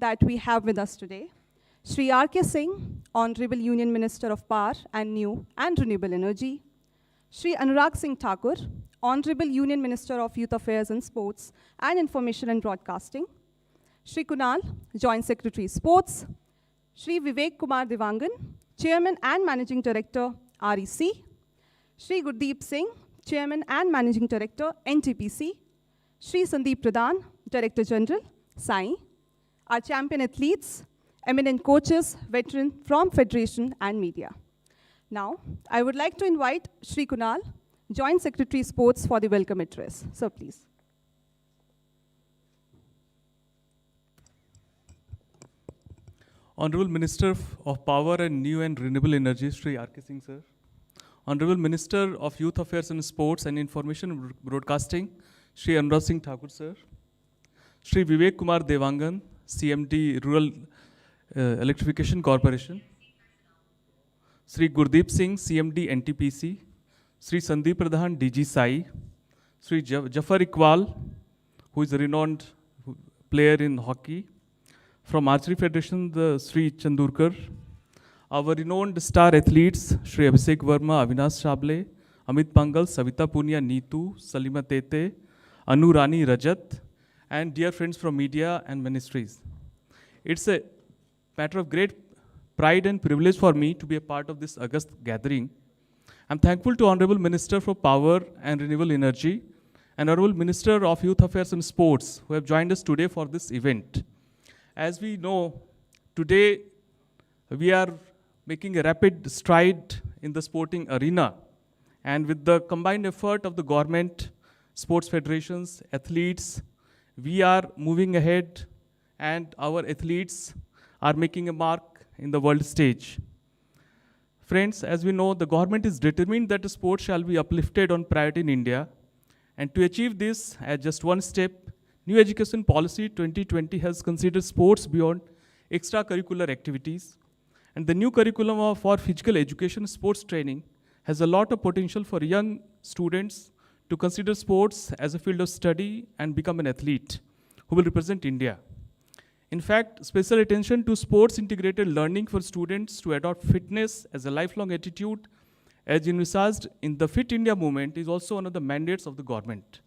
that we have with us today Shri R.K. Singh, Honorable Union Minister of Power and New and Renewable Energy, Shri Anurag Singh Thakur, Honorable Union Minister of Youth Affairs and Sports and Information and Broadcasting, Shri Kunal, Joint Secretary Sports, Shri Vivek Kumar Devangan, Chairman and Managing Director, REC, Shri Gurdeep Singh, Chairman and Managing Director, NTPC, Shri Sandeep Pradhan, Director General, SAI, our champion athletes, eminent coaches, veteran from Federation and media. Now, I would like to invite Shri Kunal, Joint Secretary Sports, for the welcome address. Sir, please. Honorable Minister of Power and New and Renewable Energy, Shri R.K. Singh, sir. Honorable Minister of Youth Affairs and Sports and Information Broadcasting, Shri Anurag Singh Thakur, sir. Shri Vivek Kumar Devangan, CMD Rural Electrification Corporation. Shri Gurdeep Singh, CMD NTPC. Shri Sandeep Pradhan, DG SAI. Shri Jafar Iqbal, who is a renowned player in hockey. From Archery Federation, the Shri Chandurkar. Our renowned star athletes, Shri Abhishek Verma, Avinash Shable, Amit Pangal, Savita Punia, Neetu, Salima Tete, Anu Rani Rajat, and dear friends from media and ministries. It's a matter of great pride and privilege for me to be a part of this august gathering. I'm thankful to Honorable Minister for Power and Renewable Energy and Honorable Minister of Youth Affairs and Sports who have joined us today for this event. As we know, today we are making a rapid stride in the sporting arena, and with the combined effort of the government, sports federations, athletes, we are moving ahead and our athletes are making a mark in the world stage. Friends, as we know, the government is determined that the sport shall be uplifted on priority in India. And to achieve this, as just one step, New Education Policy 2020 has considered sports beyond extracurricular activities. And the new curriculum for physical education sports training has a lot of potential for young students to consider sports as a field of study and become an athlete who will represent India. In fact, special attention to sports integrated learning for students to adopt fitness as a lifelong attitude, as envisaged in the Fit India movement, is also one of the mandates of the government.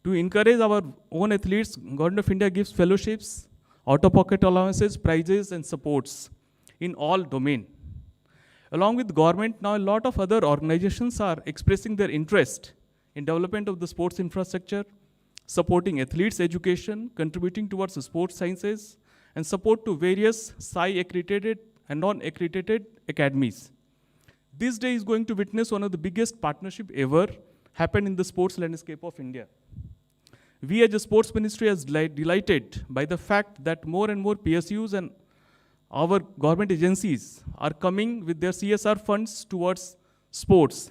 To encourage our own athletes, Government of India gives fellowships, out-of-pocket allowances, prizes, and supports in all domains. Along with government, now a lot of other organizations are expressing their interest in development of the sports infrastructure, supporting athletes' education, contributing towards the sports sciences, and support to various SAI-accredited and non-accredited academies. This day is going to witness one of the biggest partnerships ever happened in the sports landscape of India. We as a sports ministry are delighted by the fact that more and more PSUs and our government agencies are coming with their CSR funds towards sports.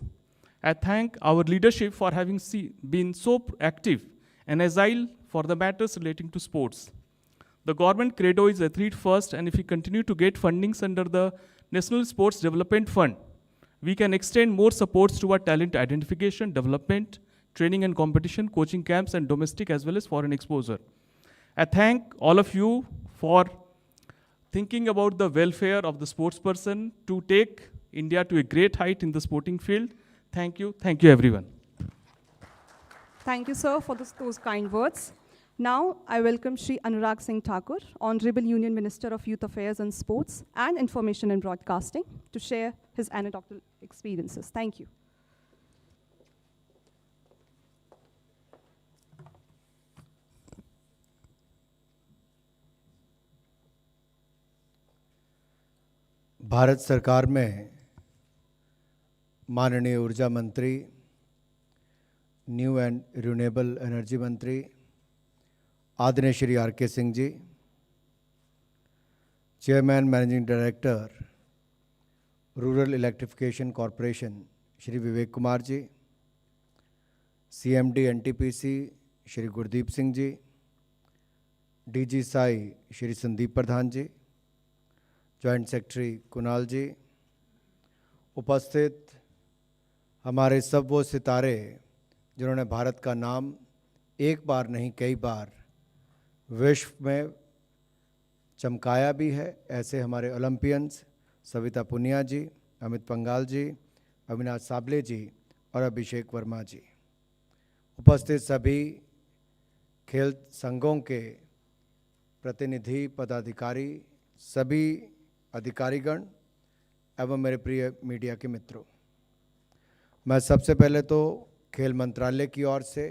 I thank our leadership for having been so active and agile for the matters relating to sports. The government credo is athlete first, and if we continue to get fundings under the National Sports Development Fund, we can extend more supports to our talent identification, development, training and competition, coaching camps, and domestic as well as foreign exposure. I thank all of you for thinking about the welfare of the sports person to take India to a great height in the sporting field. Thank you everyone. Thank you, sir, for those kind words. Now, I welcome Shri Anurag Singh Thakur, Honorable Union Minister of Youth Affairs and Sports and Information and Broadcasting, to share his anecdotal experiences. Thank you. Bharat सरकार में माननीय ऊर्जा मंत्री, new and renewable energy मंत्री आदरणीय Shri R K. Singh ji, chairman managing director rural electrification corporation Shri Vivek Kumar ji, CMD NTPC Shri Gurdeep Singh ji, DG SAI Shri Sandeep Pradhan ji, joint secretary Kunal ji, उपस्थित हमारे सब वो सितारे जिन्होंने भारत का नाम एक बार नहीं कई बार विश्व में चमकाया भी है। ऐसे हमारे ओलंपियंस सविता पुनिया जी, अमित पंघाल जी, अविनाश साबले जी और अभिषेक वर्मा जी, उपस्थित सभी खेल संघों के प्रतिनिधि, पदाधिकारी, सभी अधिकारीगण एवं मेरे प्रिय मीडिया के मित्रों, मैं सबसे पहले तो खेल मंत्रालय की ओर से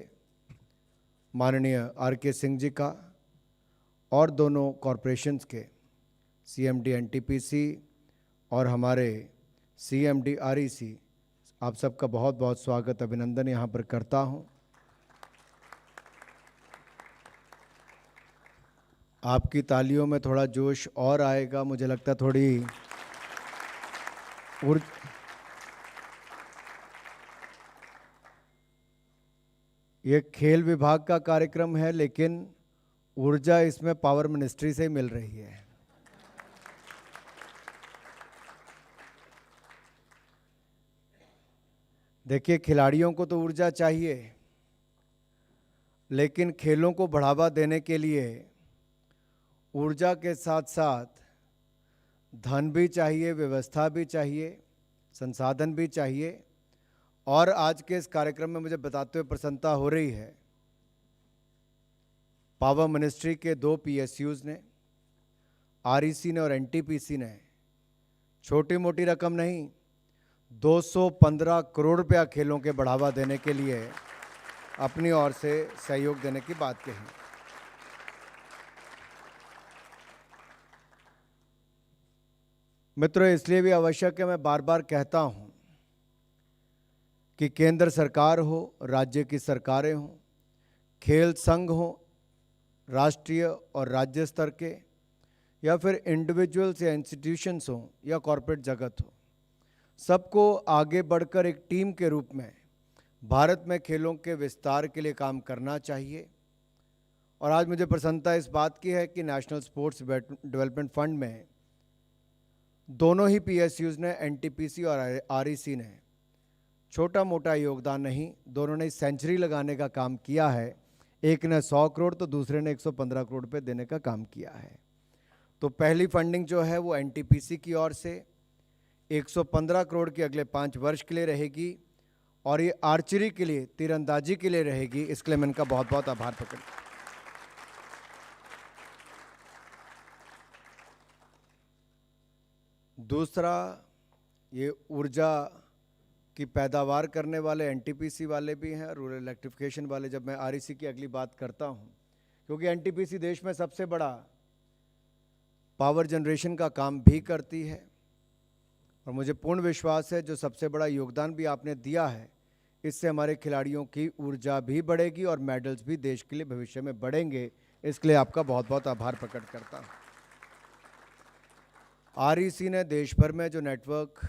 माननीय आर.के. सिंह जी का और दोनों कॉरपोरेशंस के सीएमडी एनटीपीसी और हमारे सीएमडी आरईसी, आप सबका बहुत बहुत स्वागत, अभिनंदन यहाँ पर करता हूँ। आपकी तालियों में थोड़ा जोश और आएगा, मुझे लगता है थोड़ी ये खेल विभाग का कार्यक्रम है, लेकिन ऊर्जा इसमें पावर मिनिस्ट्री से ही मिल रही है। देखिए, खिलाड़ियों को तो ऊर्जा चाहिए, लेकिन खेलों को बढ़ावा देने के लिए ऊर्जा के साथ साथ धन भी चाहिए, व्यवस्था भी चाहिए, संसाधन भी चाहिए। और आज के इस कार्यक्रम में मुझे बताते हुए प्रसन्नता हो रही है, पावर मिनिस्ट्री के 2 पीएसयूज ने, आरईसी ने और एनटीपीसी ने छोटी मोटी रकम नहीं, 215 करोड़ रुपया खेलों के बढ़ावा देने के लिए अपनी ओर से सहयोग देने की बात कही। मित्रों, इसलिए भी आवश्यक है, मैं बार बार कहता हूं कि केंद्र सरकार हो, राज्य की सरकारें हों, खेल संघ हो, राष्ट्रीय और राज्य स्तर के, या फिर इंडिविजुअल्स या इंस्टीट्यूशंस हों या कॉरपोरेट जगत हो, सबको आगे बढ़कर एक टीम के रूप में भारत में खेलों के विस्तार के लिए काम करना चाहिए। और आज मुझे प्रसन्नता इस बात की है कि नेशनल स्पोर्ट्स डेवलपमेंट फंड में दोनों ही पीएसयूज ने, एनटीपीसी और आरईसी ने छोटा मोटा योगदान नहीं, दोनों ने सेंचुरी लगाने का काम किया है। एक ने 100 करोड़ तो दूसरे ने 115 करोड़ रुपए देने का काम किया है। तो पहली फंडिंग जो है वो एनटीपीसी की ओर से 115 करोड़ की अगले 5 वर्ष के लिए रहेगी, और ये आर्चरी के लिए, तीरंदाजी के लिए रहेगी। इसके लिए मैं इनका बहुत बहुत आभार प्रकट। दूसरा, ये ऊर्जा की पैदावार करने वाले एनटीपीसी वाले भी हैं, रूरल इलेक्ट्रिफिकेशन वाले। जब मैं आरईसी की अगली बात करता हूं, क्योंकि एनटीपीसी देश में सबसे बड़ा पावर जनरेशन का काम भी करती है, और मुझे पूर्ण विश्वास है जो सबसे बड़ा योगदान भी आपने दिया है, इससे हमारे खिलाड़ियों की ऊर्जा भी बढ़ेगी और मेडल्स भी देश के लिए भविष्य में बढ़ेंगे। इसके लिए आपका बहुत बहुत आभार प्रकट करता हूँ। आरईसी ने देश भर में जो नेटवर्क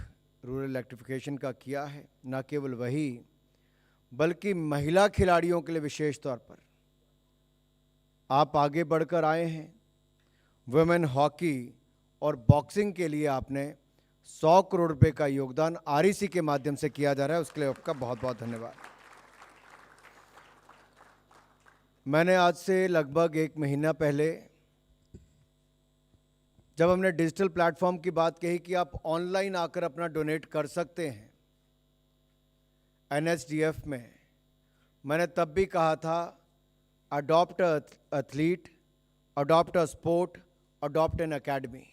रूरल इलेक्ट्रिफिकेशन का किया है, न केवल वही बल्कि महिला खिलाड़ियों के लिए विशेष तौर पर आप आगे बढ़कर आए हैं। वुमेन हॉकी और बॉक्सिंग के लिए आपने 100 करोड़ रुपए का योगदान आरईसी के माध्यम से किया जा रहा है, उसके लिए आपका बहुत बहुत धन्यवाद। मैंने आज से लगभग 1 महीना पहले जब हमने डिजिटल प्लेटफॉर्म की बात कही कि आप ऑनलाइन आकर अपना डोनेट कर सकते हैं एनएसडीएफ में, मैंने तब भी कहा था adopt athlete, adopt a sport, adopt N academy.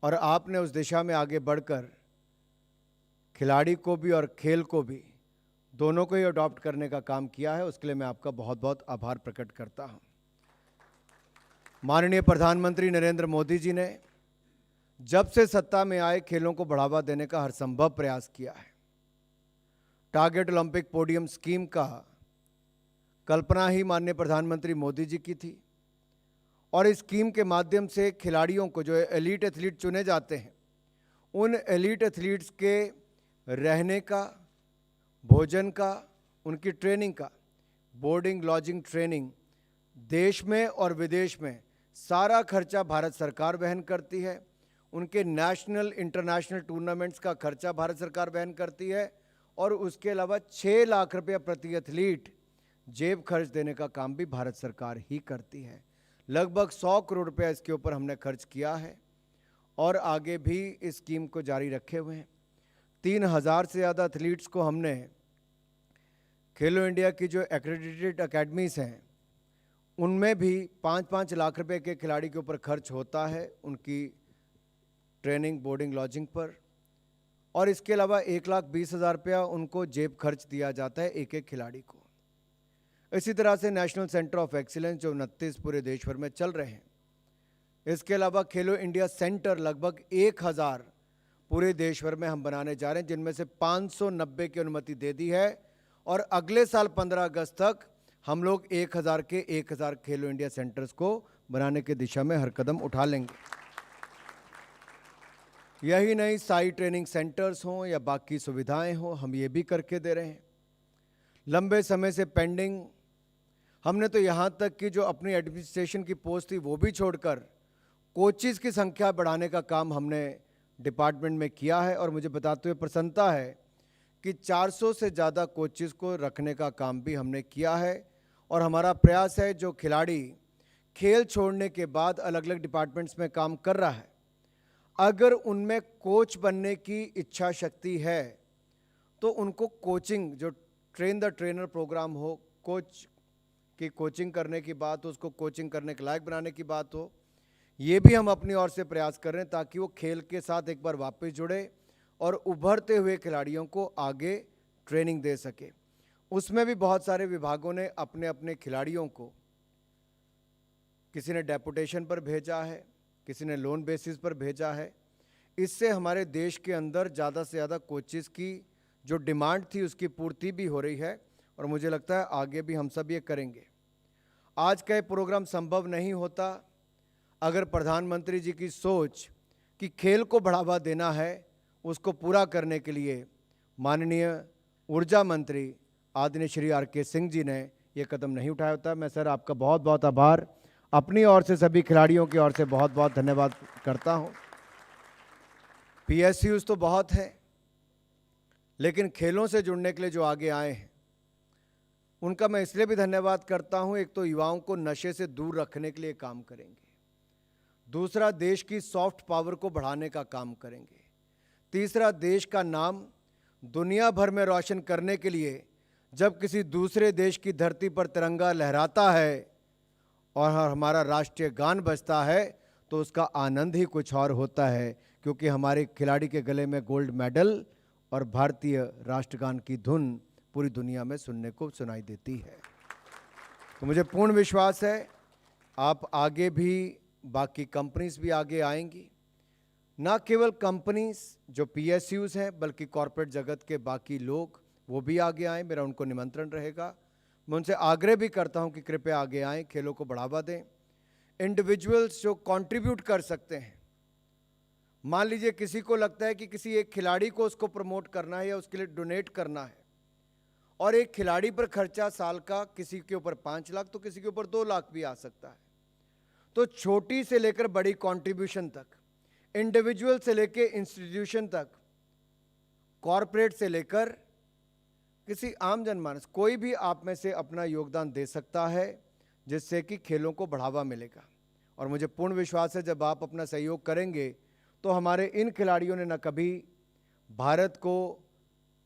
और आपने उस दिशा में आगे बढ़कर खिलाड़ी को भी और खेल को भी, दोनों को ही अडॉप्ट करने का काम किया है। उसके लिए मैं आपका बहुत बहुत आभार प्रकट करता हूं। माननीय प्रधानमंत्री नरेंद्र मोदी जी ने जब से सत्ता में आए खेलों को बढ़ावा देने का हर संभव प्रयास किया है। टारगेट ओलंपिक पोडियम स्कीम का कल्पना ही माननीय प्रधानमंत्री मोदी जी की थी, और इस स्कीम के माध्यम से खिलाड़ियों को, जो एलीट एथलीट चुने जाते हैं, उन एलीट एथलीट्स के रहने का, भोजन का, उनकी ट्रेनिंग का, बोर्डिंग लॉजिंग ट्रेनिंग, देश में और विदेश में सारा खर्चा भारत सरकार वहन करती है। उनके नेशनल इंटरनेशनल टूर्नामेंट्स का खर्चा भारत सरकार वहन करती है, और उसके अलावा 6 लाख रुपया प्रति एथलीट जेब खर्च देने का काम भी भारत सरकार ही करती है। लगभग 100 करोड़ रुपया इसके ऊपर हमने खर्च किया है और आगे भी इस स्कीम को जारी रखे हुए हैं। 3000 से ज़्यादा एथलीट्स को हमने खेलो इंडिया की जो एक्रेडिटेड अकेडमीज हैं उनमें भी 5-5 लाख रुपए के खिलाड़ी के ऊपर खर्च होता है उनकी ट्रेनिंग, बोर्डिंग, लॉजिंग पर, और इसके अलावा 1,20,000 रुपया उनको जेब खर्च दिया जाता है एक एक खिलाड़ी को। इसी तरह से नेशनल सेंटर ऑफ एक्सीलेंस जो 29 पूरे देश भर में चल रहे हैं, इसके अलावा खेलो इंडिया सेंटर लगभग 1000 पूरे देश भर में हम बनाने जा रहे हैं, जिनमें से 590 की अनुमति दे दी है और अगले साल 15 अगस्त तक हम लोग 1000 के 1000 खेलो इंडिया सेंटर्स को बनाने की दिशा में हर कदम उठा लेंगे। यही नहीं, साई ट्रेनिंग सेंटर्स हों या बाकी सुविधाएं हों, हम ये भी करके दे रहे हैं। लंबे समय से पेंडिंग, हमने तो यहाँ तक कि जो अपनी एडमिनिस्ट्रेशन की पोस्ट थी वो भी छोड़कर कोचेस की संख्या बढ़ाने का काम हमने डिपार्टमेंट में किया है और मुझे बताते हुए प्रसन्नता है कि 400 से ज़्यादा कोचेस को रखने का काम भी हमने किया है। और हमारा प्रयास है जो खिलाड़ी खेल छोड़ने के बाद अलग अलग डिपार्टमेंट्स में काम कर रहा है, अगर उनमें कोच बनने की इच्छा शक्ति है तो उनको कोचिंग, जो ट्रेन द ट्रेनर प्रोग्राम हो, कोच की कोचिंग करने की बात हो, उसको कोचिंग करने के लायक बनाने की बात हो, ये भी हम अपनी ओर से प्रयास कर रहे हैं ताकि वो खेल के साथ एक बार वापस जुड़े और उभरते हुए खिलाड़ियों को आगे ट्रेनिंग दे सके। उसमें भी बहुत सारे विभागों ने अपने अपने खिलाड़ियों को, किसी ने डेपुटेशन पर भेजा है, किसी ने लोन बेसिस पर भेजा है। इससे हमारे देश के अंदर ज़्यादा से ज़्यादा कोचेस की जो डिमांड थी उसकी पूर्ति भी हो रही है और मुझे लगता है आगे भी हम सब ये करेंगे। आज का ये प्रोग्राम संभव नहीं होता अगर प्रधानमंत्री जी की सोच कि खेल को बढ़ावा देना है उसको पूरा करने के लिए माननीय ऊर्जा मंत्री आदरणीय श्री आर.के. सिंह जी ने ये कदम नहीं उठाया होता। मैं सर आपका बहुत बहुत आभार अपनी ओर से, सभी खिलाड़ियों की ओर से बहुत बहुत धन्यवाद करता हूँ। PSUs तो बहुत हैं, लेकिन खेलों से जुड़ने के लिए जो आगे आए हैं उनका मैं इसलिए भी धन्यवाद करता हूँ। एक तो युवाओं को नशे से दूर रखने के लिए काम करेंगे, दूसरा देश की सॉफ्ट पावर को बढ़ाने का काम करेंगे, तीसरा देश का नाम दुनिया भर में रोशन करने के लिए जब किसी दूसरे देश की धरती पर तिरंगा लहराता है और हमारा राष्ट्रीय गान बजता है तो उसका आनंद ही कुछ और होता है, क्योंकि हमारे खिलाड़ी के गले में गोल्ड मेडल और भारतीय राष्ट्रगान की धुन पूरी दुनिया में सुनने को सुनाई देती है। तो मुझे पूर्ण विश्वास है आप आगे भी, बाकी कंपनीज भी आगे आएंगी, ना केवल कंपनीज जो PSUs हैं बल्कि कॉरपोरेट जगत के बाकी लोग वो भी आगे आएँ। मेरा उनको निमंत्रण रहेगा। मैं उनसे आग्रह भी करता हूं कि कृपया आगे आएँ, खेलों को बढ़ावा दें। इंडिविजुअल्स जो कंट्रीब्यूट कर सकते हैं, मान लीजिए किसी को लगता है कि किसी एक खिलाड़ी को उसको प्रमोट करना है या उसके लिए डोनेट करना है और एक खिलाड़ी पर खर्चा साल का किसी के ऊपर 5 लाख तो किसी के ऊपर 2 लाख भी आ सकता है। तो छोटी से लेकर बड़ी कंट्रीब्यूशन तक, इंडिविजुअल से लेकर इंस्टीट्यूशन तक, कॉरपोरेट से लेकर किसी आम जनमानस, कोई भी आप में से अपना योगदान दे सकता है जिससे कि खेलों को बढ़ावा मिलेगा। और मुझे पूर्ण विश्वास है जब आप अपना सहयोग करेंगे तो हमारे इन खिलाड़ियों ने न कभी भारत को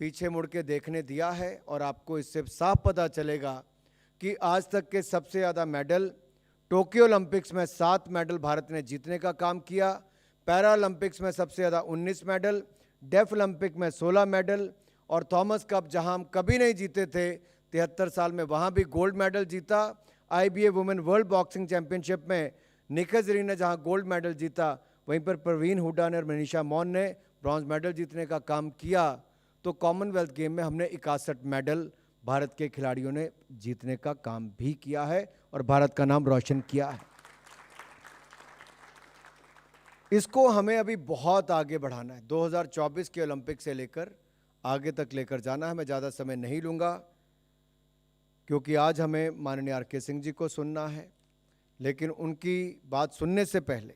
पीछे मुड़ के देखने दिया है और आपको इससे साफ पता चलेगा कि आज तक के सबसे ज़्यादा मेडल टोक्यो ओलंपिक्स में 7 मेडल भारत ने जीतने का काम किया, पैरा ओलंपिक्स में सबसे ज़्यादा 19 मेडल, डेफ ओलंपिक में 16 मेडल और थॉमस कप जहां हम कभी नहीं जीते थे 73 साल में, वहां भी गोल्ड मेडल जीता। IBA women world boxing championship में निखत जरीन ने जहां गोल्ड मेडल जीता, वहीं पर प्रवीण हुड्डा ने और मनीषा मौन ने ब्रॉन्ज मेडल जीतने का काम किया। तो कॉमनवेल्थ गेम में हमने 61 मेडल भारत के खिलाड़ियों ने जीतने का काम भी किया है और भारत का नाम रोशन किया है। इसको हमें अभी बहुत आगे बढ़ाना है। 2024 के ओलंपिक से लेकर आगे तक लेकर जाना है। मैं ज़्यादा समय नहीं लूँगा क्योंकि आज हमें माननीय R.के. सिंह जी को सुनना है, लेकिन उनकी बात सुनने से पहले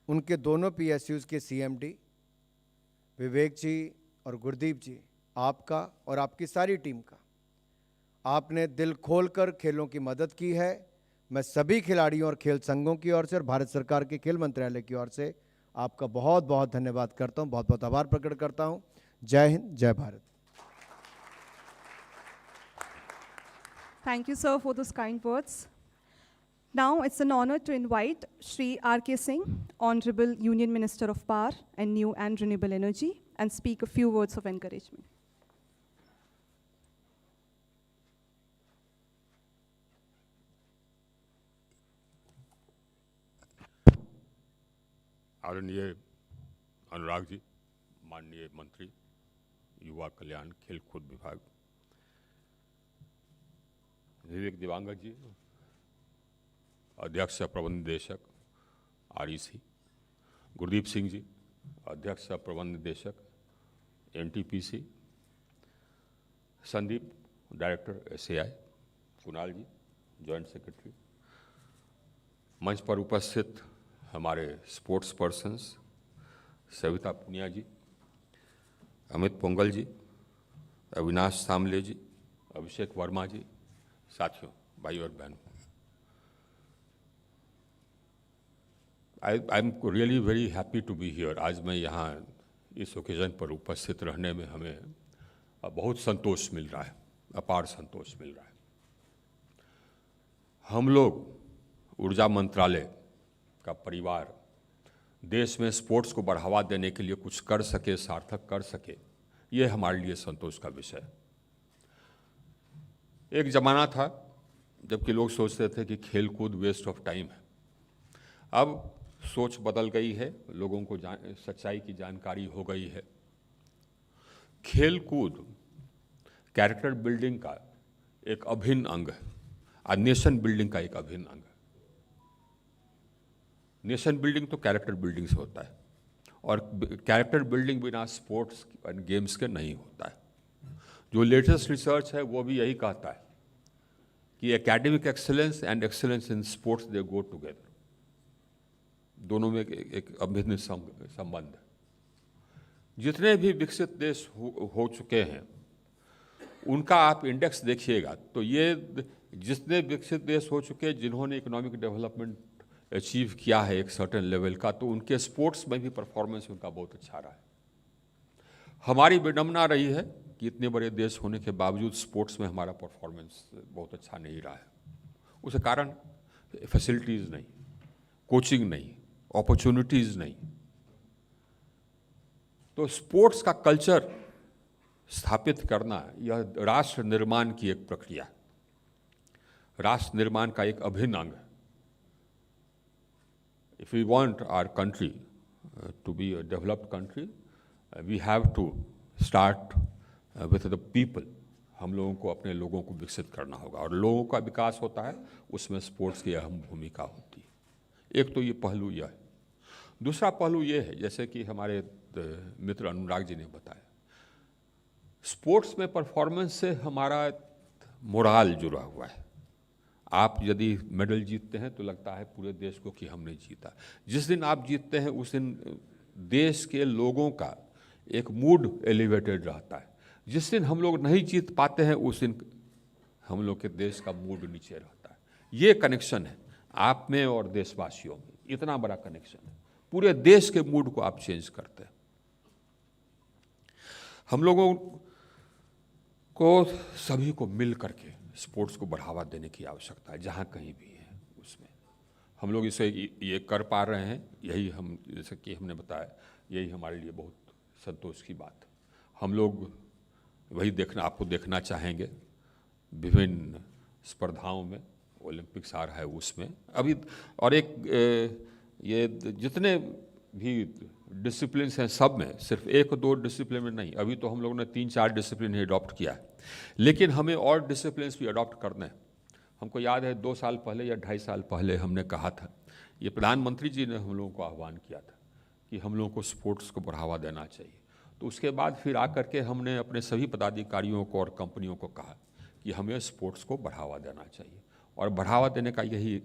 उनके दोनों PSUs के CMD विवेक जी और गुरदीप जी, आपका और आपकी सारी टीम का, आपने दिल खोलकर खेलों की मदद की है। मैं सभी खिलाड़ियों और खेल संघों की ओर से और भारत सरकार के खेल मंत्रालय की ओर से आपका बहुत बहुत धन्यवाद करता हूं, बहुत बहुत आभार प्रकट करता हूं। जय हिंद, जय Bharat. Thank you, sir, for those kind words. Now it's an honor to invite Shri R.K. Singh, Honorable Union Minister of Power and New and Renewable Energy, and speak a few words of encouragement. आदरणीय अनुराग जी, माननीय मंत्री युवा कल्याण खेलकूद विभाग, विवेक दिवांगत जी, अध्यक्ष प्रबंध निदेशक REC, Gurdeep Singh जी, अध्यक्ष प्रबंध निदेशक NTPC, Sandeep director SAI, Kunal ji joint secretary, मंच पर उपस्थित हमारे स्पोर्ट्स पर्सन्स सविता पुनिया जी, अमित पोंगल जी, अविनाश सामले जी, अभिषेक वर्मा जी, साथियों, भाई और बहनों, I am really very happy to be here. आज मैं यहाँ इस ओकेजन पर उपस्थित रहने में हमें बहुत संतोष मिल रहा है, अपार संतोष मिल रहा है। हम लोग ऊर्जा मंत्रालय का परिवार देश में स्पोर्ट्स को बढ़ावा देने के लिए कुछ कर सके, सार्थक कर सके, ये हमारे लिए संतोष का विषय है। एक ज़माना था जबकि लोग सोचते थे कि खेलकूद वेस्ट ऑफ टाइम है। अब सोच बदल गई है, लोगों को सच्चाई की जानकारी हो गई है। खेलकूद कैरेक्टर बिल्डिंग का एक अभिन्न अंग है और नेशन बिल्डिंग का एक अभिन्न अंग है। नेशन बिल्डिंग तो कैरेक्टर बिल्डिंग से होता है और कैरेक्टर बिल्डिंग बिना स्पोर्ट्स एंड गेम्स के नहीं होता है। जो लेटेस्ट रिसर्च है वो भी यही कहता है कि academic excellence and excellence in sports they go together, दोनों में एक अभिन्न संबंध है। जितने भी विकसित देश हो चुके हैं उनका आप इंडेक्स देखिएगा तो ये जितने विकसित देश हो चुके हैं जिन्होंने इकोनॉमिक डेवलपमेंट अचीव किया है एक सर्टेन लेवल का, तो उनके स्पोर्ट्स में भी परफॉर्मेंस उनका बहुत अच्छा रहा है। हमारी विडंबना रही है कि इतने बड़े देश होने के बावजूद स्पोर्ट्स में हमारा परफॉर्मेंस बहुत अच्छा नहीं रहा है। उसके कारण फैसिलिटीज़ नहीं, कोचिंग नहीं, अपॉर्चुनिटीज़ नहीं। तो स्पोर्ट्स का कल्चर स्थापित करना यह राष्ट्र निर्माण की एक प्रक्रिया है, राष्ट्र निर्माण का एक अभिन्न अंग है। If we want our country to be a developed country, we have to start with the people. हम लोगों को अपने लोगों को विकसित करना होगा और लोगों का विकास होता है उसमें स्पोर्ट्स की अहम भूमिका होती है। एक तो ये पहलू यह है। दूसरा पहलू ये है, जैसे कि हमारे मित्र अनुराग जी ने बताया, स्पोर्ट्स में परफॉर्मेंस से हमारा मोराल जुड़ा हुआ है। आप यदि मेडल जीतते हैं तो लगता है पूरे देश को कि हमने जीता। जिस दिन आप जीतते हैं उस दिन देश के लोगों का एक मूड एलिवेटेड रहता है। जिस दिन हम लोग नहीं जीत पाते हैं उस दिन हम लोग के देश का मूड नीचे रहता है। ये कनेक्शन है आप में और देशवासियों में, इतना बड़ा कनेक्शन है। पूरे देश के मूड को आप चेंज करते हैं। हम लोगों को सभी को मिल करके स्पोर्ट्स को बढ़ावा देने की आवश्यकता है, जहाँ कहीं भी है उसमें हम लोग इसे ये कर पा रहे हैं। यही हम, जैसे कि हमने बताया, यही हमारे लिए बहुत संतोष की बात है। हम लोग वही आपको देखना चाहेंगे विभिन्न स्पर्धाओं में, ओलंपिक्स आ रहा है उसमें अभी, और एक ये जितने भी डिसिप्लिन हैं सब में, सिर्फ एक दो डिसिप्लिन में नहीं। अभी तो हम लोगों ने 3-4 डिसिप्लिन ही अडॉप्ट किया है, लेकिन हमें और डिसिप्लिन भी अडॉप्ट करने हैं। हमको याद है 2 साल पहले या 2.5 साल पहले हमने कहा था, ये प्रधानमंत्री जी ने हम लोगों को आह्वान किया था कि हम लोगों को स्पोर्ट्स को बढ़ावा देना चाहिए। तो उसके बाद फिर आकर के हमने अपने सभी पदाधिकारियों को और कंपनियों को कहा कि हमें स्पोर्ट्स को बढ़ावा देना चाहिए, और बढ़ावा देने का यही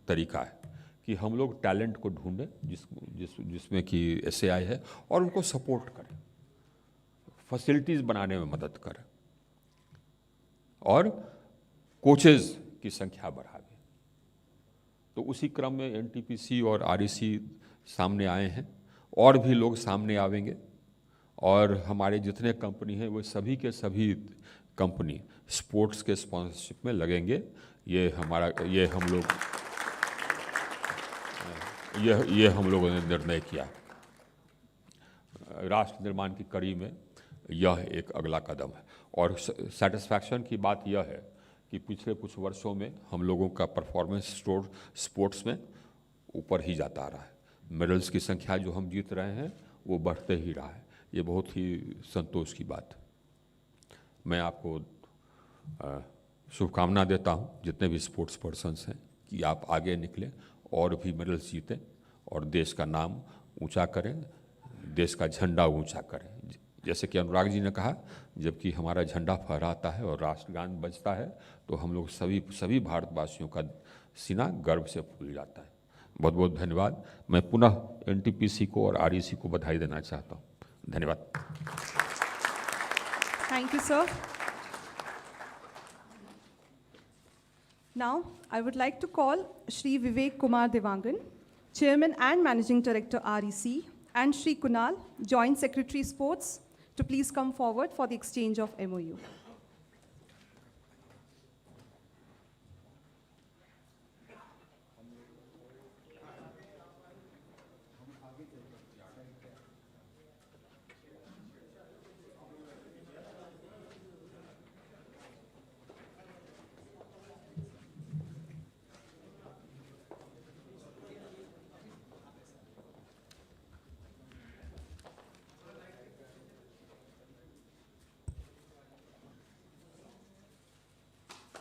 तरीका है कि हम लोग टैलेंट को ढूंढें जिसमें कि SAI है, और उनको सपोर्ट करें, फैसिलिटीज़ बनाने में मदद करें, और कोचेज़ की संख्या बढ़ावें। तो उसी क्रम में एनटीपीसी और आरईसी सामने आए हैं, और भी लोग सामने आवेंगे, और हमारे जितने कंपनी हैं वो सभी के सभी कंपनी स्पोर्ट्स के स्पॉन्सरशिप में लगेंगे। ये हम लोगों ने निर्णय किया। राष्ट्र निर्माण की कड़ी में यह एक अगला कदम है, और सेटिस्फैक्शन की बात यह है कि पिछले कुछ वर्षों में हम लोगों का परफॉर्मेंस स्पोर्ट्स में ऊपर ही जाता आ रहा है। मेडल्स की संख्या जो हम जीत रहे हैं वो बढ़ते ही रहा है। ये बहुत ही संतोष की बात है। मैं आपको शुभकामना देता हूँ, जितने भी स्पोर्ट्स पर्सन्स हैं, कि आप आगे निकलें और भी मेडल्स जीतें और देश का नाम ऊंचा करें, देश का झंडा ऊंचा करें। जैसे कि अनुराग जी ने कहा, जबकि हमारा झंडा फहराता है और राष्ट्रगान बजता है तो हम लोग सभी भारतवासियों का सीना गर्व से फूल जाता है। बहुत बहुत धन्यवाद। मैं पुनः एनटीपीसी को और आरईसी को बधाई देना चाहता हूँ। धन्यवाद। Thank you, sir. Now, I would like to call Shri Vivek Kumar Devangan, Chairman and Managing Director REC, and Shri Kunal, Joint Secretary Sports, to please come forward for the exchange of MOU.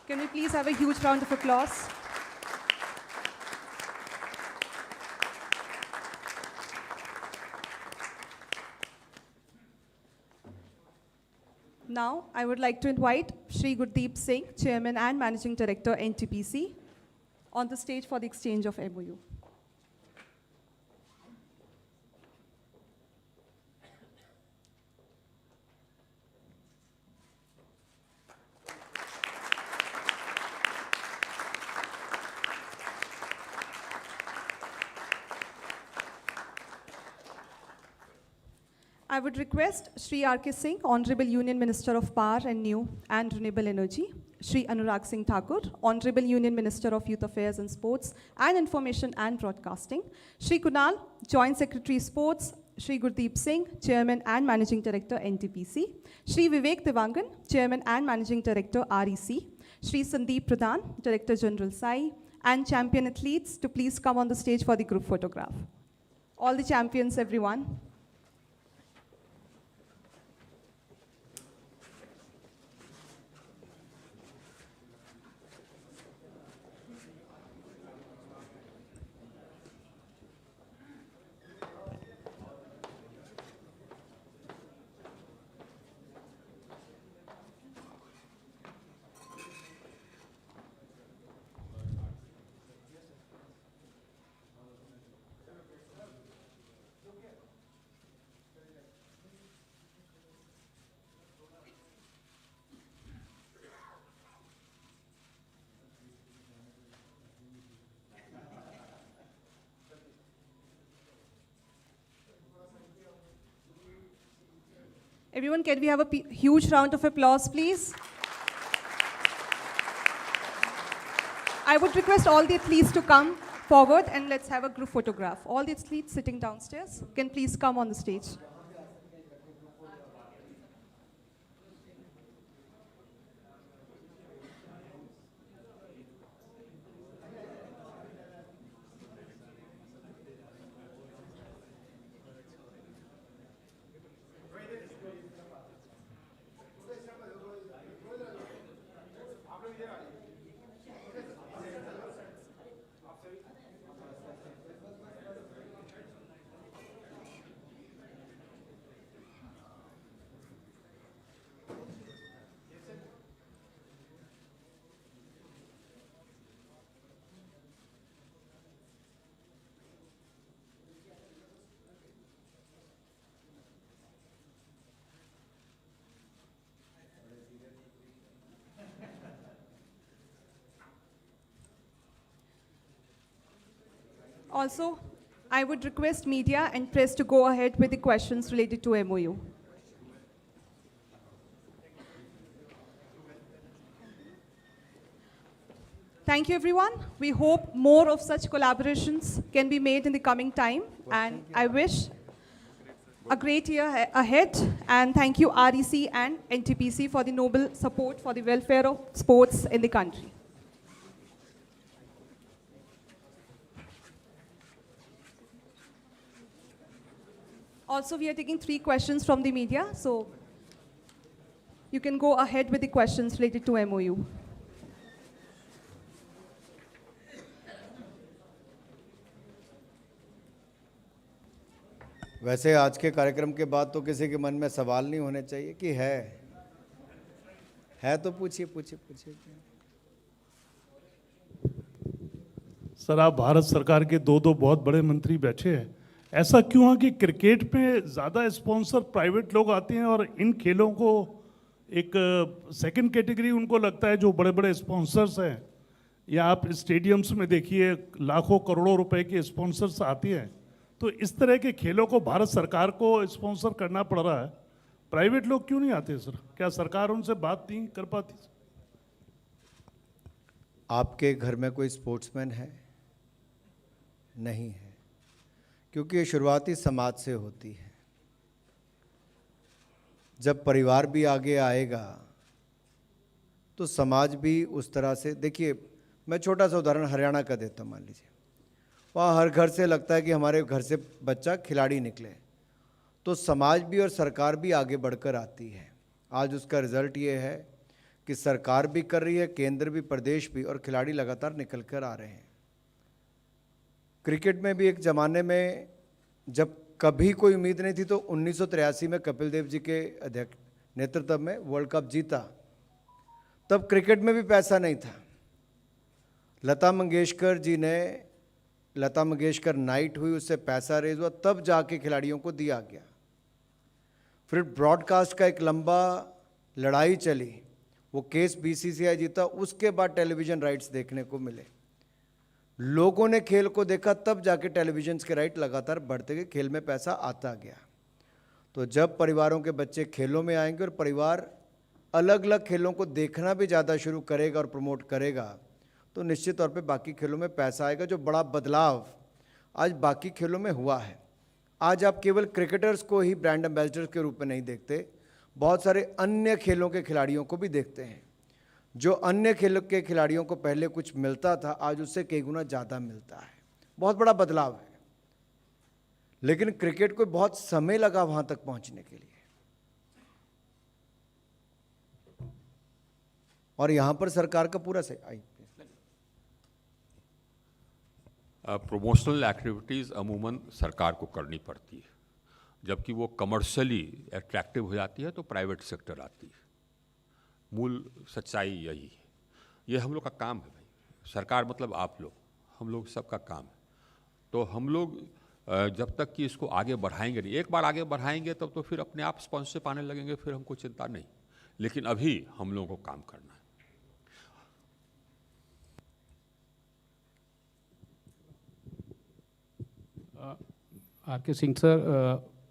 Can we please have a huge round of applause? Now, I would like to invite Shri Gurdeep Singh, Chairman and Managing Director, NTPC, on the stage for the exchange of MOU. I would request Shri R.K. Singh, Honorable Union Minister of Power and New and Renewable Energy, Shri Anurag Singh Thakur, Honorable Union Minister of Youth Affairs and Sports and Information and Broadcasting, Shri Kunal, Joint Secretary Sports, Shri Gurdeep Singh, Chairman and Managing Director, NTPC, Shri Vivek Devangan, Chairman and Managing Director, REC, Shri Sandeep Pradhan, Director General SAI, and champion athletes to please come on the stage for the group photograph. All the champions, everyone. Everyone, can we have a huge round of applause, please? I would request all the athletes to come forward and let's have a group photograph. All the athletes sitting downstairs can please come on the stage. Also, I would request media and press to go ahead with the questions related to MOU. Thank you, everyone. We hope more of such collaborations can be made in the coming time, and I wish a great year ahead, and thank you REC and NTPC for the noble support for the welfare of sports in the country. Also, we are taking 3 questions from the media, so you can go ahead with the questions related to MOU. वैसे आज के कार्यक्रम के बाद तो किसी के मन में सवाल नहीं होने चाहिए कि है तो पूछिए। सर, आप भारत सरकार के दो बहुत बड़े मंत्री बैठे हैं, ऐसा क्यों है कि क्रिकेट में ज़्यादा स्पॉन्सर प्राइवेट लोग आते हैं और इन खेलों को एक सेकंड कैटेगरी उनको लगता है जो बड़े बड़े स्पॉन्सर्स हैं? या आप स्टेडियम्स में देखिए लाखों करोड़ों रुपए के स्पॉन्सर्स आते हैं, तो इस तरह के खेलों को भारत सरकार को स्पॉन्सर करना पड़ रहा है, प्राइवेट लोग क्यों नहीं आते सर? क्या सरकार उनसे बात नहीं कर पाती? आपके घर में कोई स्पोर्ट्समैन है? नहीं है, क्योंकि ये शुरुआती समाज से होती है। जब परिवार भी आगे आएगा तो समाज भी उस तरह से, देखिए मैं छोटा सा उदाहरण हरियाणा का देता हूँ। मान लीजिए वहाँ हर घर से लगता है कि हमारे घर से बच्चा खिलाड़ी निकले, तो समाज भी और सरकार भी आगे बढ़कर आती है। आज उसका रिजल्ट ये है कि सरकार भी कर रही है, केंद्र भी, प्रदेश भी, और खिलाड़ी लगातार निकल कर आ रहे हैं। क्रिकेट में भी एक ज़माने में जब कभी कोई उम्मीद नहीं थी, तो 1983 में कपिल देव जी के नेतृत्व में वर्ल्ड कप जीता, तब क्रिकेट में भी पैसा नहीं था। लता मंगेशकर नाइट हुई, उससे पैसा रेज हुआ, तब जाके खिलाड़ियों को दिया गया। फिर ब्रॉडकास्ट का एक लंबा लड़ाई चली, वो केस बीसीसीआई जीता, उसके बाद टेलीविज़न राइट्स देखने को मिले। लोगों ने खेल को देखा, तब जाके टेलीविज़न के राइट लगातार बढ़ते गए, खेल में पैसा आता गया। तो जब परिवारों के बच्चे खेलों में आएंगे और परिवार अलग अलग खेलों को देखना भी ज़्यादा शुरू करेगा और प्रमोट करेगा, तो निश्चित तौर पे बाकी खेलों में पैसा आएगा। जो बड़ा बदलाव आज बाकी खेलों में हुआ है, आज आप केवल क्रिकेटर्स को ही ब्रांड एम्बेसडर्स के रूप में नहीं देखते, बहुत सारे अन्य खेलों के खिलाड़ियों को भी देखते हैं। जो अन्य खेलों के खिलाड़ियों को पहले कुछ मिलता था, आज उससे कई गुना ज़्यादा मिलता है। बहुत बड़ा बदलाव है, लेकिन क्रिकेट को बहुत समय लगा वहाँ तक पहुँचने के लिए, और यहाँ पर सरकार का पूरा सही। प्रोमोशनल एक्टिविटीज़ अमूमन सरकार को करनी पड़ती है, जबकि वो कमर्शियली अट्रैक्टिव हो जाती है तो प्राइवेट सेक्टर आती है। मूल सच्चाई यही है। ये हम लोग का काम है भाई, सरकार मतलब आप लोग, हम लोग सबका काम है। तो हम लोग जब तक कि इसको आगे बढ़ाएंगे नहीं, एक बार आगे बढ़ाएंगे तब तो फिर अपने आप स्पॉन्सरशिप आने लगेंगे, फिर हमको चिंता नहीं। लेकिन अभी हम लोगों को काम करना है। आर.के. सिंह सर,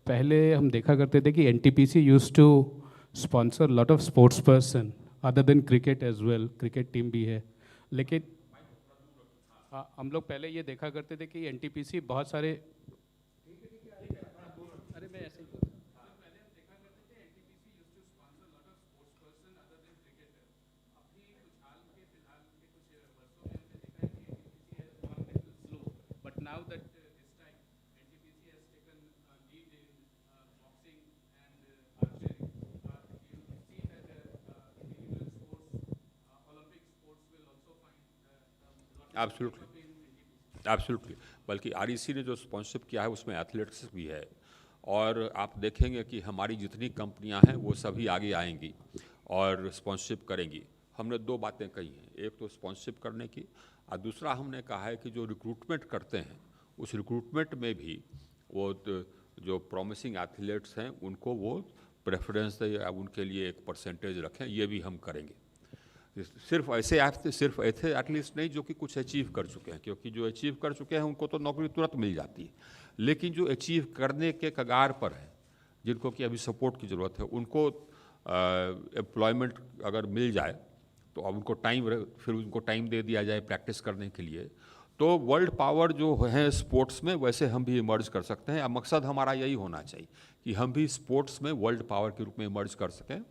पहले हम देखा करते थे कि NTPC used to sponsor lot of sports person other than cricket as well, cricket team भी है, लेकिन हम लोग पहले ये देखा करते थे कि एनटीपीसी बहुत सारे, अरे मैं ऐसे ही बट नाउ दैट एब्सोल्युटली। बल्कि आरईसी ने जो स्पॉन्सरशिप किया है उसमें एथलेट्स भी है, और आप देखेंगे कि हमारी जितनी कंपनियां हैं वो सभी आगे आएंगी और स्पॉन्सरशिप करेंगी। हमने 2 बातें कही हैं, एक तो स्पॉन्सरशिप करने की, और दूसरा हमने कहा है कि जो रिक्रूटमेंट करते हैं उस रिक्रूटमेंट में भी वो जो प्रॉमिसिंग एथलीट्स हैं उनको वो प्रेफरेंस दें या उनके लिए एक परसेंटेज रखें, ये भी हम करेंगे। सिर्फ ऐसे एटलीस्ट नहीं जो कि कुछ अचीव कर चुके हैं, क्योंकि जो अचीव कर चुके हैं उनको तो नौकरी तुरंत मिल जाती है, लेकिन जो अचीव करने के कगार पर है, जिनको कि अभी सपोर्ट की ज़रूरत है, उनको एम्प्लॉयमेंट अगर मिल जाए तो अब फिर उनको टाइम दे दिया जाए प्रैक्टिस करने के लिए, तो वर्ल्ड पावर जो है स्पोर्ट्स में, वैसे हम भी इमर्ज कर सकते हैं। अब मकसद हमारा यही होना चाहिए कि हम भी स्पोर्ट्स में वर्ल्ड पावर के रूप में इमर्ज कर सकें।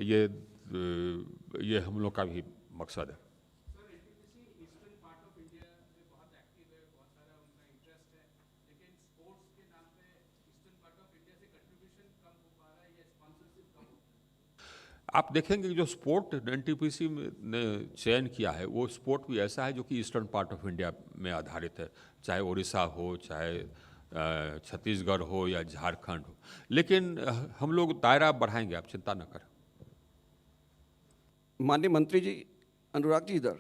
ये हम लोग का भी मकसद है। आप देखेंगे कि जो स्पोर्ट एनटीपीसी ने चयन किया है, वो स्पोर्ट भी ऐसा है जो कि ईस्टर्न पार्ट ऑफ इंडिया में आधारित है, चाहे उड़ीसा हो, चाहे छत्तीसगढ़ हो या झारखंड हो। लेकिन हम लोग दायरा बढ़ाएंगे, आप चिंता न करें। माननीय मंत्री जी, अनुराग जी इधर,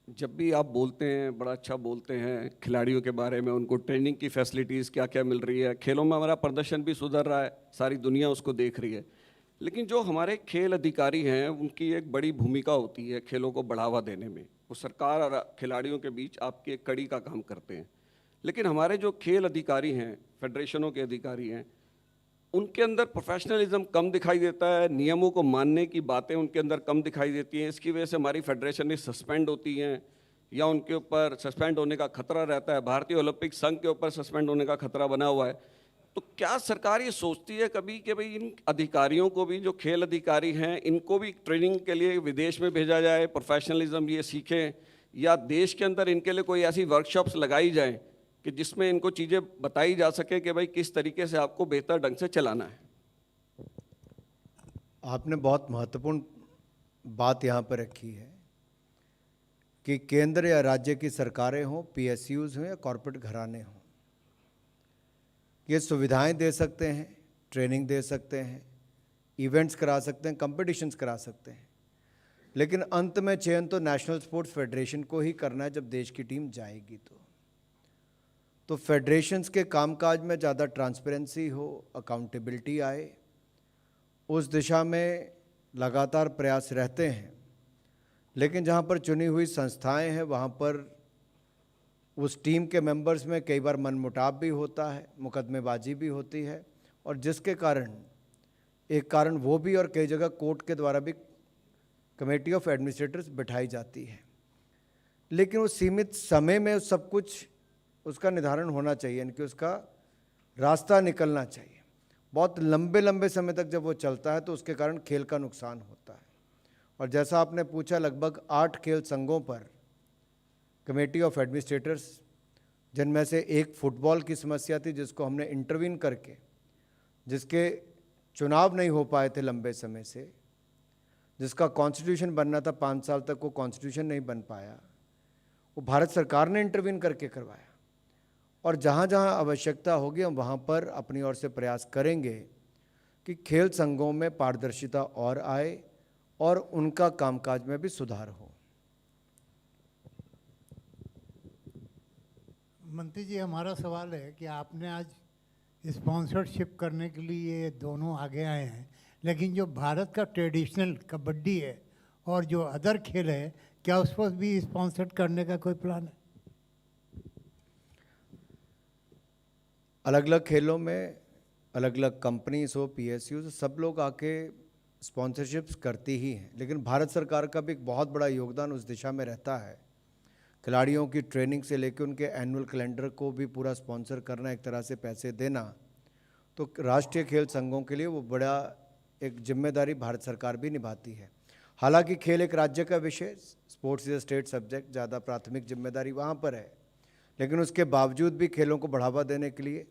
जब भी आप बोलते हैं बड़ा अच्छा बोलते हैं खिलाड़ियों के बारे में, उनको ट्रेनिंग की फैसिलिटीज़ क्या क्या मिल रही है, खेलों में हमारा प्रदर्शन भी सुधर रहा है, सारी दुनिया उसको देख रही है। लेकिन जो हमारे खेल अधिकारी हैं उनकी एक बड़ी भूमिका होती है खेलों को बढ़ावा देने में। वो सरकार और खिलाड़ियों के बीच आपकी एक कड़ी का काम करते हैं। लेकिन हमारे जो खेल अधिकारी हैं, फेडरेशनों के अधिकारी हैं, उनके अंदर प्रोफेशनलिज्म कम दिखाई देता है, नियमों को मानने की बातें उनके अंदर कम दिखाई देती हैं। इसकी वजह से हमारी फेडरेशन सस्पेंड होती हैं या उनके ऊपर सस्पेंड होने का खतरा रहता है। भारतीय ओलंपिक संघ के ऊपर सस्पेंड होने का खतरा बना हुआ है। तो क्या सरकार ये सोचती है कभी कि भाई इन अधिकारियों को भी, जो खेल अधिकारी हैं, इनको भी ट्रेनिंग के लिए विदेश में भेजा जाए, प्रोफेशनलिज्म ये सीखें, या देश के अंदर इनके लिए कोई ऐसी वर्कशॉप्स लगाई जाएँ कि जिसमें इनको चीज़ें बताई जा सके कि भाई किस तरीके से आपको बेहतर ढंग से चलाना है? आपने बहुत महत्वपूर्ण बात यहाँ पर रखी है कि केंद्र या राज्य की सरकारें हों, पीएसयूज़ हों या कॉरपोरेट घराने हों, ये सुविधाएं दे सकते हैं, ट्रेनिंग दे सकते हैं, इवेंट्स करा सकते हैं, कंपटीशंस करा सकते हैं, लेकिन अंत में चयन तो नेशनल स्पोर्ट्स फेडरेशन को ही करना है जब देश की टीम जाएगी। तो फेडरेशंस के कामकाज में ज़्यादा ट्रांसपेरेंसी हो, अकाउंटेबिलिटी आए, उस दिशा में लगातार प्रयास रहते हैं। लेकिन जहाँ पर चुनी हुई संस्थाएं हैं, वहाँ पर उस टीम के मेंबर्स में कई बार मनमुटाव भी होता है, मुकदमेबाजी भी होती है, और जिसके कारण एक कारण वो भी, और कई जगह कोर्ट के द्वारा भी कमेटी ऑफ एडमिनिस्ट्रेटर्स बिठाई जाती है। लेकिन उस सीमित समय में सब कुछ उसका निर्धारण होना चाहिए, यानी कि उसका रास्ता निकलना चाहिए। बहुत लंबे लंबे समय तक जब वो चलता है तो उसके कारण खेल का नुकसान होता है। और जैसा आपने पूछा, लगभग 8 खेल संघों पर कमेटी ऑफ एडमिनिस्ट्रेटर्स, जिनमें से एक फुटबॉल की समस्या थी जिसको हमने इंटरवीन करके, जिसके चुनाव नहीं हो पाए थे लंबे समय से, जिसका कॉन्स्टिट्यूशन बनना था 5 साल तक, वो कॉन्स्टिट्यूशन नहीं बन पाया, वो भारत सरकार ने इंटरवीन करके करवाया। और जहाँ जहाँ आवश्यकता होगी हम वहाँ पर अपनी ओर से प्रयास करेंगे कि खेल संघों में पारदर्शिता और आए और उनका कामकाज में भी सुधार हो। मंत्री जी, हमारा सवाल है कि आपने आज स्पॉन्सरशिप करने के लिए ये दोनों आगे आए हैं, लेकिन जो भारत का ट्रेडिशनल कबड्डी है और जो अदर खेल है, क्या उस पर भी स्पॉन्सर करने का कोई प्लान है? अलग अलग खेलों में अलग अलग कंपनीज हो, पीएसयूज, सब लोग आके स्पॉन्सरशिप्स करती ही हैं, लेकिन भारत सरकार का भी एक बहुत बड़ा योगदान उस दिशा में रहता है। खिलाड़ियों की ट्रेनिंग से लेकर उनके एनुअल कैलेंडर को भी पूरा स्पॉन्सर करना, एक तरह से पैसे देना, तो राष्ट्रीय खेल संघों के लिए वो बड़ा एक जिम्मेदारी भारत सरकार भी निभाती है। हालांकि खेल एक राज्य का विषय, sports is a state subject, ज़्यादा प्राथमिक जिम्मेदारी वहाँ पर है, लेकिन उसके बावजूद भी खेलों को बढ़ावा देने के लिए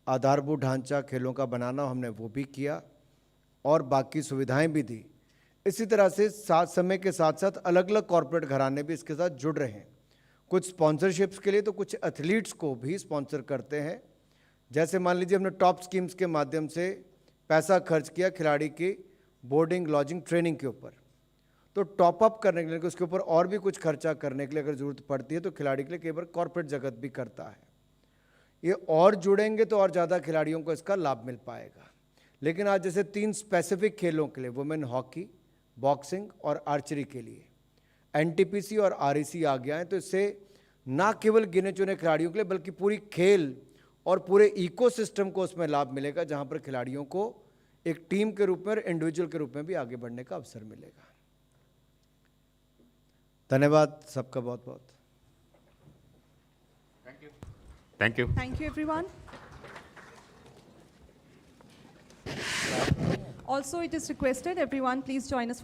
आधारभूत ढांचा खेलों का बनाना, हमने वो भी किया और बाकी सुविधाएं भी दी। इसी तरह से साथ समय के साथ साथ अलग अलग कॉरपोरेट घराने भी इसके साथ जुड़ रहे हैं, कुछ स्पॉन्सरशिप्स के लिए तो कुछ एथलीट्स को भी स्पॉन्सर करते हैं। जैसे मान लीजिए हमने टॉप स्कीम्स के माध्यम से पैसा खर्च किया खिलाड़ी की बोर्डिंग, लॉजिंग, ट्रेनिंग के ऊपर, तो टॉप अप करने के लिए, उसके ऊपर और भी कुछ खर्चा करने के लिए अगर ज़रूरत पड़ती है तो खिलाड़ी के लिए कई बार कॉर्पोरेट जगत भी करता है। ये और जुड़ेंगे तो और ज़्यादा खिलाड़ियों को इसका लाभ मिल पाएगा। लेकिन आज जैसे 3 स्पेसिफिक खेलों के लिए, वुमेन हॉकी, बॉक्सिंग और आर्चरी के लिए एनटीपीसी और आरईसी आ गया है, तो इससे ना केवल गिने चुने खिलाड़ियों के लिए बल्कि पूरी खेल और पूरे इकोसिस्टम को उसमें लाभ मिलेगा, जहां पर खिलाड़ियों को एक टीम के रूप में और इंडिविजुअल के रूप में भी आगे बढ़ने का अवसर मिलेगा। धन्यवाद सबका बहुत बहुत। Thank you. Thank you, everyone. Also, it is requested everyone please join us